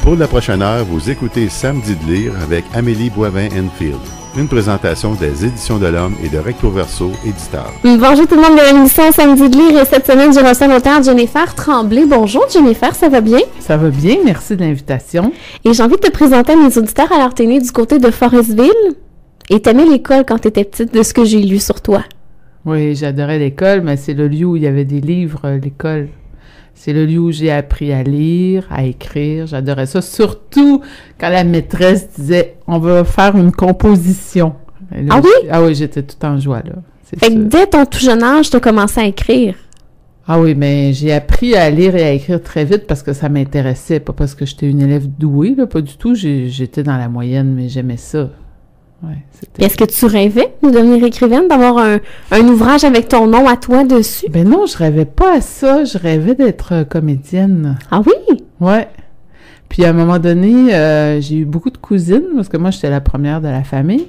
Pour la prochaine heure, vous écoutez Samedi de lire avec Amélie Boivin-Enfield. Une présentation des Éditions de l'Homme et de Recto Verso, éditeur. Bonjour tout le monde de l'émission Samedi de lire et cette semaine, je reçois l'auteur Jennifer Tremblay. Bonjour Jennifer, ça va bien? Ça va bien, merci de l'invitation. Et j'ai envie de te présenter à mes auditeurs. Alors, t'es née du côté de Forestville et t'aimais l'école quand t'étais petite, de ce que j'ai lu sur toi. Oui, j'adorais l'école, mais c'est le lieu où il y avait des livres, l'école. C'est le lieu où j'ai appris à lire, à écrire. J'adorais ça, surtout quand la maîtresse disait « On va faire une composition ». Ah oui? Ah oui, j'étais tout en joie, là. Fait que dès ton tout jeune âge, tu as commencé à écrire. Ah oui, mais j'ai appris à lire et à écrire très vite parce que ça m'intéressait, pas parce que j'étais une élève douée, là, pas du tout. J'étais dans la moyenne, mais j'aimais ça. Ouais, est-ce que tu rêvais de devenir écrivaine, d'avoir un ouvrage avec ton nom à toi dessus? Ben non, je rêvais pas à ça. Je rêvais d'être comédienne. Ah oui? Ouais. Puis à un moment donné, j'ai eu beaucoup de cousines, parce que moi, j'étais la première de la famille.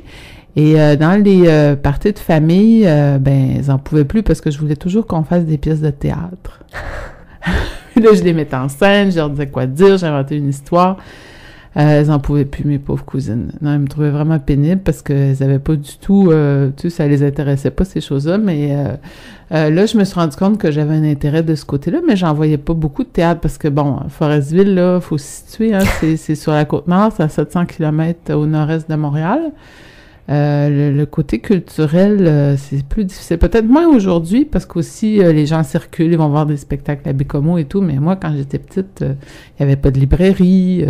Et dans les parties de famille, ben, elles en pouvaient plus parce que je voulais toujours qu'on fasse des pièces de théâtre. Puis là, je les mettais en scène, je leur disais quoi dire, j'inventais une histoire. Elles en pouvaient plus, mes pauvres cousines. Non, elles me trouvaient vraiment pénible parce qu'elles avaient pas du tout... tu sais, ça les intéressait pas, ces choses-là. Mais là, je me suis rendu compte que j'avais un intérêt de ce côté-là, mais j'en voyais pas beaucoup de théâtre parce que, bon, Forestville, là, faut se situer, hein, c'est sur la Côte-Nord, c'est à 700 km au nord-est de Montréal. Le côté culturel, c'est plus difficile. Peut-être moins aujourd'hui, parce qu'aussi, les gens circulent, ils vont voir des spectacles à Bécomo et tout, mais moi, quand j'étais petite, il y avait pas de librairie.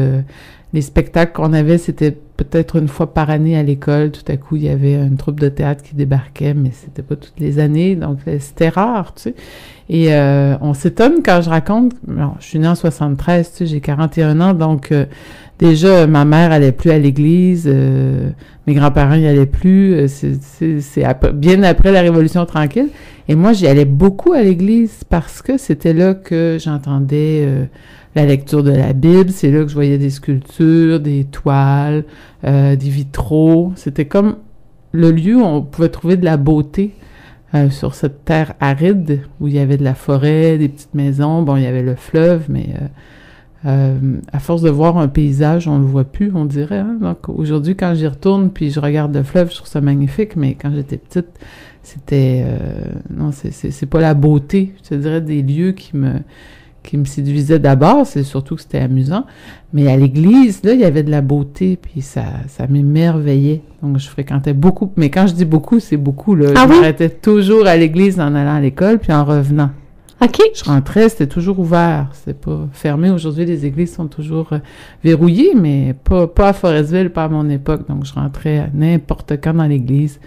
Les spectacles qu'on avait, c'était peut-être une fois par année à l'école. Tout à coup, il y avait une troupe de théâtre qui débarquait, mais c'était pas toutes les années, donc c'était rare, tu sais. Et on s'étonne quand je raconte... Non, je suis née en 73, tu sais, j'ai 41 ans, donc déjà, ma mère allait plus à l'église, mes grands-parents y allaient plus, bien après la Révolution tranquille. Et moi, j'y allais beaucoup à l'église parce que c'était là que j'entendais... la lecture de la Bible, c'est là que je voyais des sculptures, des toiles, des vitraux. C'était comme le lieu où on pouvait trouver de la beauté sur cette terre aride où il y avait de la forêt, des petites maisons. Bon, il y avait le fleuve, mais à force de voir un paysage, on le voit plus, on dirait. Hein? Donc aujourd'hui, quand j'y retourne puis je regarde le fleuve, je trouve ça magnifique, mais quand j'étais petite, c'était... non, c'est pas la beauté, je te dirais, des lieux qui me séduisait d'abord, c'est surtout que c'était amusant. Mais à l'église, là, il y avait de la beauté, puis ça m'émerveillait. Donc, je fréquentais beaucoup. Mais quand je dis beaucoup, c'est beaucoup, là. Ah je oui? m'arrêtais toujours à l'église en allant à l'école, puis en revenant. OK. Je rentrais, c'était toujours ouvert. C'est pas fermé. Aujourd'hui, les églises sont toujours verrouillées, mais pas à Forestville, pas à mon époque. Donc, je rentrais à n'importe quand dans l'église.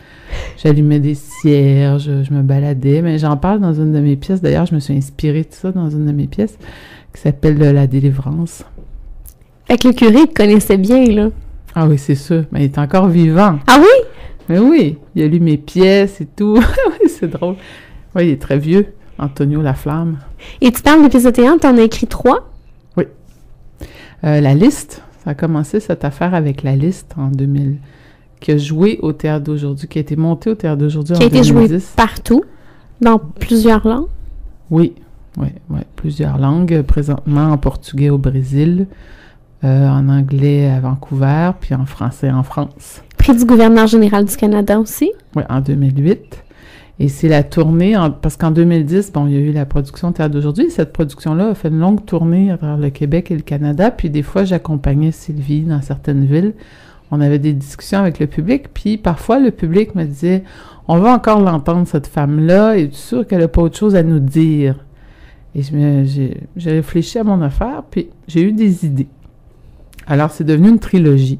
J'allumais des cierges, je me baladais. Mais j'en parle dans une de mes pièces. D'ailleurs, je me suis inspirée de ça dans une de mes pièces qui s'appelle La délivrance. Fait que le curé te connaissait bien, là. Ah oui, c'est sûr. Mais il est encore vivant. Ah oui? Mais oui, il a lu mes pièces et tout. Oui, c'est drôle. Oui, il est très vieux. Antonio Laflamme. Et tu parles de pièces de théâtre, t'en as écrit 3? Oui. La Liste, ça a commencé cette affaire avec La Liste en 2000, qui a joué au Théâtre d'aujourd'hui, qui a été monté au Théâtre d'aujourd'hui en 2010. Qui a été joué partout, dans plusieurs langues? Oui, plusieurs langues, présentement en portugais au Brésil, en anglais à Vancouver, puis en français en France. Prix du gouverneur général du Canada aussi? Oui, en 2008. Et c'est la tournée, parce qu'en 2010, bon, il y a eu la production Théâtre d'aujourd'hui. Cette production-là a fait une longue tournée à travers le Québec et le Canada. Puis des fois, j'accompagnais Sylvie dans certaines villes. On avait des discussions avec le public. Puis parfois, le public me disait « On va encore l'entendre, cette femme-là. Es-tu sûr qu'elle n'a pas autre chose à nous dire? » Et j'ai réfléchi à mon affaire, puis j'ai eu des idées. Alors, c'est devenu une trilogie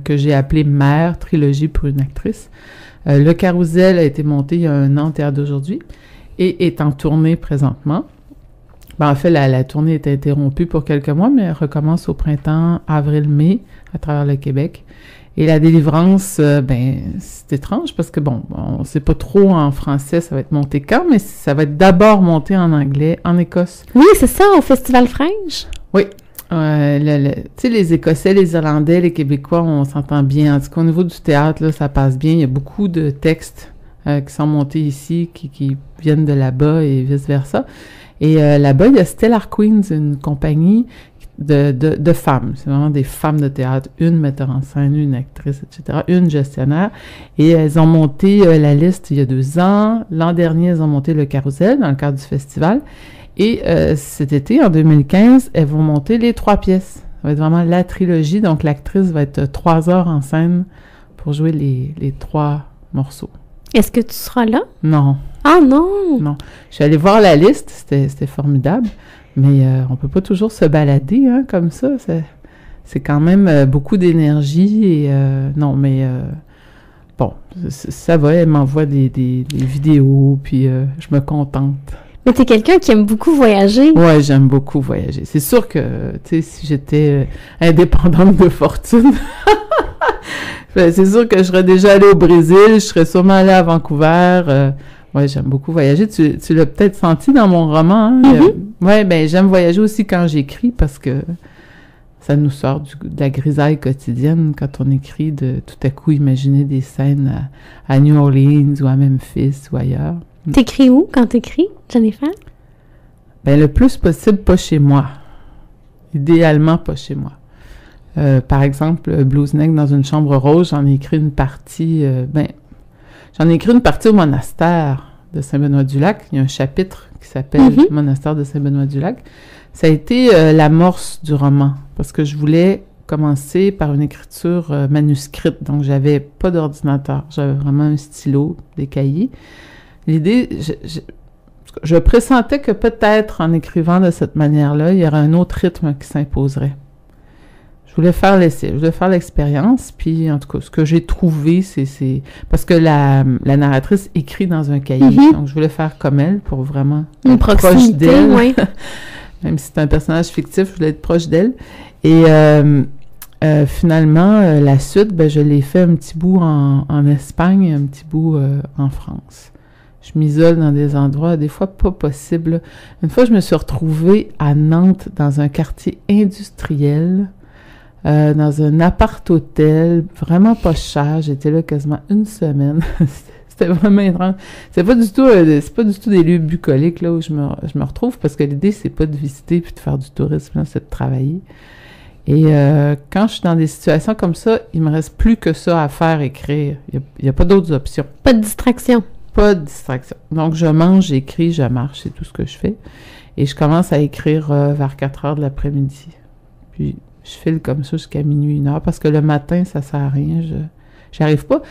que j'ai appelée « Mère, trilogie pour une actrice ». Le Carrousel a été monté il y a 1 an au Théâtre d'aujourd'hui et est en tournée présentement. Ben, en fait, la tournée est interrompue pour quelques mois, mais elle recommence au printemps, avril-mai, à travers le Québec. Et La délivrance, c'est étrange parce que, bon, on sait pas trop en français ça va être monté quand, mais ça va être d'abord monté en anglais, en Écosse. Oui, c'est ça, au Festival Fringe. Oui. Tu sais, les Écossais, les Irlandais, les Québécois, on s'entend bien. En tout cas, au niveau du théâtre, là, ça passe bien. Il y a beaucoup de textes qui sont montés ici, qui viennent de là-bas et vice-versa. Et là-bas, il y a Stellar Queens, une compagnie de femmes. C'est vraiment des femmes de théâtre, une metteur en scène, une actrice, etc., une gestionnaire. Et elles ont monté la liste il y a 2 ans. L'an dernier, elles ont monté le Carousel dans le cadre du festival. Et cet été, en 2015, elles vont monter les 3 pièces. Ça va être vraiment la trilogie. Donc, l'actrice va être 3 heures en scène pour jouer les 3 morceaux. Est-ce que tu seras là? Non. Ah non! Non. Je suis allée voir la liste, c'était formidable, mais on peut pas toujours se balader comme ça. C'est quand même beaucoup d'énergie et non, mais bon, ça va, elle m'envoie des vidéos, puis je me contente. Mais t'es quelqu'un qui aime beaucoup voyager. Ouais, j'aime beaucoup voyager. C'est sûr que, tu sais, si j'étais indépendante de fortune... c'est sûr que je serais déjà allée au Brésil, je serais sûrement allée à Vancouver. Ouais, j'aime beaucoup voyager. Tu l'as peut-être senti dans mon roman. Ouais, ben j'aime voyager aussi quand j'écris parce que ça nous sort de la grisaille quotidienne quand on écrit, de tout à coup imaginer des scènes à New Orleans ou à Memphis ou ailleurs. T'écris où quand t'écris, Jennifer? Ben le plus possible pas chez moi. Idéalement pas chez moi. Par exemple, Bluesnecks dans une chambre rose, j'en ai écrit une partie... j'en ai écrit une partie au monastère de Saint-Benoît-du-Lac. Il y a un chapitre qui s'appelle « Monastère de Saint-Benoît-du-Lac ». Ça a été l'amorce du roman, parce que je voulais commencer par une écriture manuscrite. Donc, j'avais pas d'ordinateur. J'avais vraiment un stylo, des cahiers. L'idée... Je pressentais que peut-être en écrivant de cette manière-là, il y aurait un autre rythme qui s'imposerait. Je voulais faire l'essai, je voulais faire l'expérience, puis en tout cas, ce que j'ai trouvé, c'est... Parce que la narratrice écrit dans un cahier, donc je voulais faire comme elle pour vraiment être proche d'elle. Oui. Même si c'est un personnage fictif, je voulais être proche d'elle. Et finalement, la suite, ben, je l'ai fait un petit bout en Espagne et un petit bout en France. Je m'isole dans des endroits, des fois pas possibles. Une fois, je me suis retrouvée à Nantes, dans un quartier industriel, dans un appart-hôtel, vraiment pas cher. J'étais là quasiment 1 semaine. C'était vraiment étrange. C'est pas du tout des lieux bucoliques là où je me retrouve, parce que l'idée, c'est pas de visiter puis de faire du tourisme, là, c'est de travailler. Et quand je suis dans des situations comme ça, il me reste plus que ça à faire, écrire. Il y a pas d'autres options. Pas de distraction. Pas de distraction. Donc, je mange, j'écris, je marche, c'est tout ce que je fais. Et je commence à écrire vers 4 heures de l'après-midi. Puis, je file comme ça jusqu'à minuit, 1 heure, parce que le matin, ça sert à rien. J'arrive pas.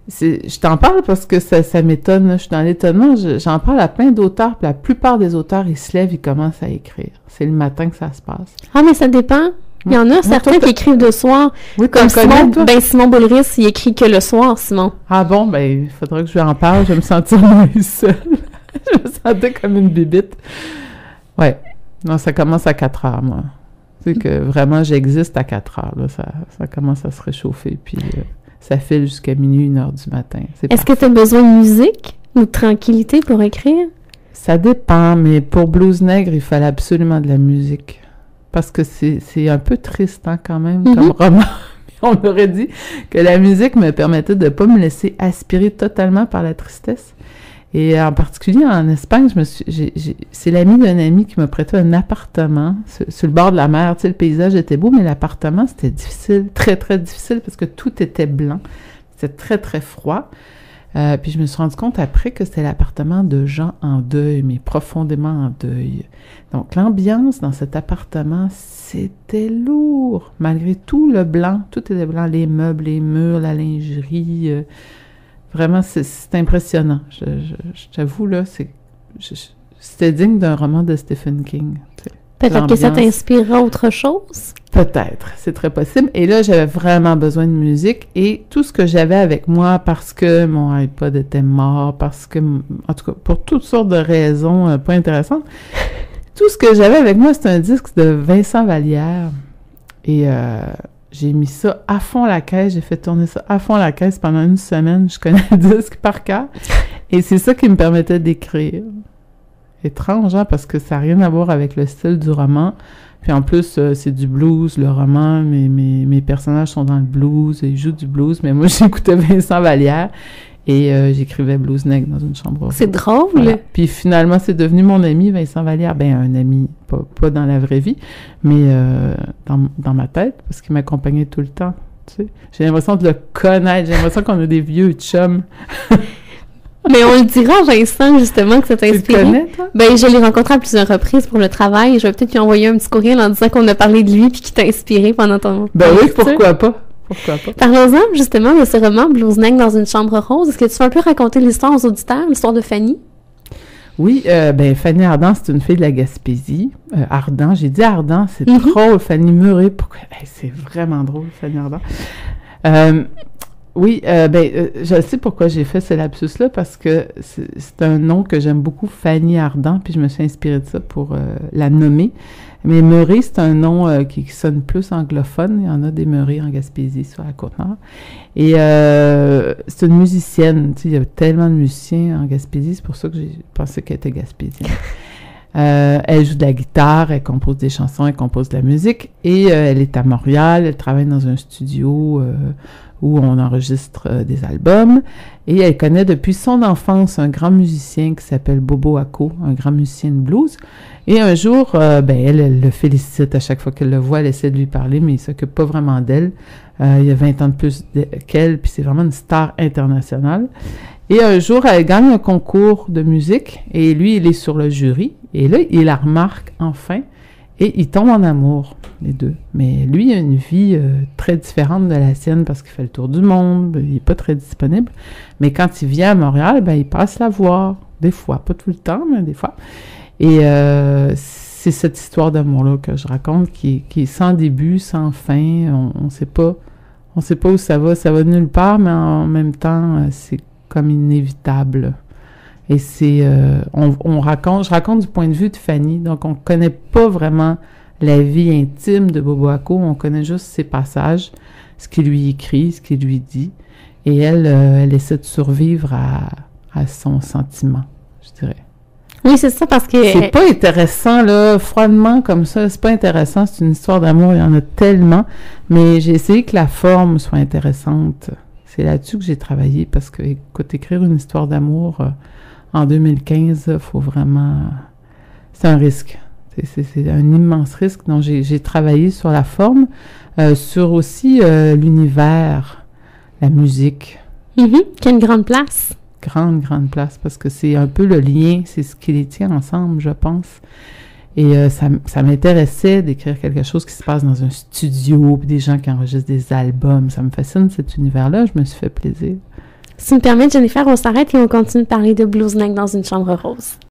Je t'en parle parce que ça m'étonne. Là. Je suis dans l'étonnement. J'en parle à plein d'auteurs. Puis la plupart des auteurs, ils se lèvent, ils commencent à écrire. C'est le matin que ça se passe. Ah, mais ça dépend. Il y en a certains qui écrivent de soir. Oui, comme Simon Boulris, il écrit que le soir, Simon. Ah bon, ben, il faudra que je lui en parle. Je vais me sentir moins seule. Je me sentais comme une bibite. Ouais. Non, ça commence à 4 heures, moi. Tu sais que vraiment, j'existe à 4 heures. Là. Ça commence à se réchauffer. Puis ça file jusqu'à minuit, 1 heure du matin. Est-ce que tu as besoin de musique ou de tranquillité pour écrire? Ça dépend, mais pour Bluesnègre, il fallait absolument de la musique. Parce que c'est un peu triste, quand même, comme roman. On aurait dit que la musique me permettait de ne pas me laisser aspirer totalement par la tristesse. Et en particulier, en Espagne, c'est l'ami d'un ami qui m'a prêté un appartement sur le bord de la mer. Tu sais, le paysage était beau, mais l'appartement, c'était difficile, très, très difficile, parce que tout était blanc. C'était très, très froid. Puis je me suis rendu compte après que c'était l'appartement de gens en deuil, mais profondément en deuil. Donc l'ambiance dans cet appartement, c'était lourd. Malgré tout le blanc, tout était blanc, les meubles, les murs, la lingerie. Vraiment, c'est impressionnant. Je t'avoue, là, c'était digne d'un roman de Stephen King. Peut-être que ça t'inspirera autre chose? Peut-être, c'est très possible. Et là, j'avais vraiment besoin de musique. Et tout ce que j'avais avec moi, parce que mon iPod était mort, parce que, en tout cas, pour toutes sortes de raisons pas intéressantes, tout ce que j'avais avec moi, c'était un disque de Vincent Vallière. Et j'ai mis ça à fond la caisse. J'ai fait tourner ça à fond la caisse pendant 1 semaine. Je connais le disque par cœur. Et c'est ça qui me permettait d'écrire. Étrange, hein, parce que ça n'a rien à voir avec le style du roman. Puis en plus, c'est du blues, le roman. Mes personnages sont dans le blues, ils jouent du blues. Mais moi, j'écoutais Vincent Vallière. Et j'écrivais Blues Neck dans une chambre rose. C'est drôle! Voilà. Puis finalement, c'est devenu mon ami, Vincent Vallière. Ben, un ami, pas dans la vraie vie, mais dans ma tête, parce qu'il m'accompagnait tout le temps. Tu sais. J'ai l'impression de le connaître. J'ai l'impression qu'on a des vieux chums. Mais on le dira à Vincent, justement, que ça t'a inspiré. Tu le connais, toi? Ben, je l'ai rencontré à plusieurs reprises pour le travail. Je vais peut-être lui envoyer un petit courriel en disant qu'on a parlé de lui puis qu'il t'a inspiré pendant ton... Ben oui, pourquoi pas? Pourquoi pas? Parlons-en, justement, de ce roman Blues Neck dans une chambre rose. Est-ce que tu veux un peu raconter l'histoire aux auditeurs, l'histoire de Fanny? Oui, ben Fanny Ardant, c'est une fille de la Gaspésie. Ardant, j'ai dit Ardant, c'est drôle. Fanny Murray, pourquoi? C'est vraiment drôle, Fanny Ardant. Oui, je sais pourquoi j'ai fait ce lapsus-là, parce que c'est un nom que j'aime beaucoup, Fanny Ardant, puis je me suis inspirée de ça pour la nommer. Mais Murray, c'est un nom qui sonne plus anglophone. Il y en a des Murray en Gaspésie, sur la Côte-Nord. Et c'est une musicienne. Tu sais, il y a tellement de musiciens en Gaspésie, c'est pour ça que j'ai pensé qu'elle était gaspésienne. Elle joue de la guitare, elle compose des chansons, elle compose de la musique. Et elle est à Montréal, elle travaille dans un studio où on enregistre des albums. Et elle connaît depuis son enfance un grand musicien qui s'appelle Bobo Ako, un grand musicien de blues. Et un jour, elle le félicite à chaque fois qu'elle le voit, elle essaie de lui parler, mais il s'occupe pas vraiment d'elle. Il a 20 ans de plus qu'elle, puis c'est vraiment une star internationale. Et un jour, elle gagne un concours de musique, et lui, il est sur le jury. Et là, il la remarque enfin, et ils tombent en amour, les deux. Mais lui, il a une vie très différente de la sienne, parce qu'il fait le tour du monde, il est pas très disponible. Mais quand il vient à Montréal, il passe la voir, des fois, pas tout le temps, mais des fois. Et c'est cette histoire d'amour-là que je raconte, qui est sans début, sans fin. On sait pas où ça va nulle part, mais en même temps, c'est comme inévitable. Et c'est, je raconte du point de vue de Fanny, donc on connaît pas vraiment la vie intime de Bobo Ako, on connaît juste ses passages, ce qu'il lui écrit, ce qu'il lui dit, et elle essaie de survivre à son sentiment, je dirais. Oui, c'est ça, parce que... C'est pas intéressant, là, froidement, comme ça, c'est pas intéressant, c'est une histoire d'amour, il y en a tellement, mais j'ai essayé que la forme soit intéressante. C'est là-dessus que j'ai travaillé, parce que, écoute, écrire une histoire d'amour en 2015, faut vraiment... C'est un risque. C'est un immense risque. Donc, j'ai travaillé sur la forme, sur aussi l'univers, la musique. Qui a une grande place. Grande place, parce que c'est un peu le lien, c'est ce qui les tient ensemble, je pense. Et ça m'intéressait d'écrire quelque chose qui se passe dans un studio, puis des gens qui enregistrent des albums. Ça me fascine, cet univers-là. Je me suis fait plaisir. Si tu me permets, Jennifer, on s'arrête et on continue de parler de Blues Neck dans une chambre rose.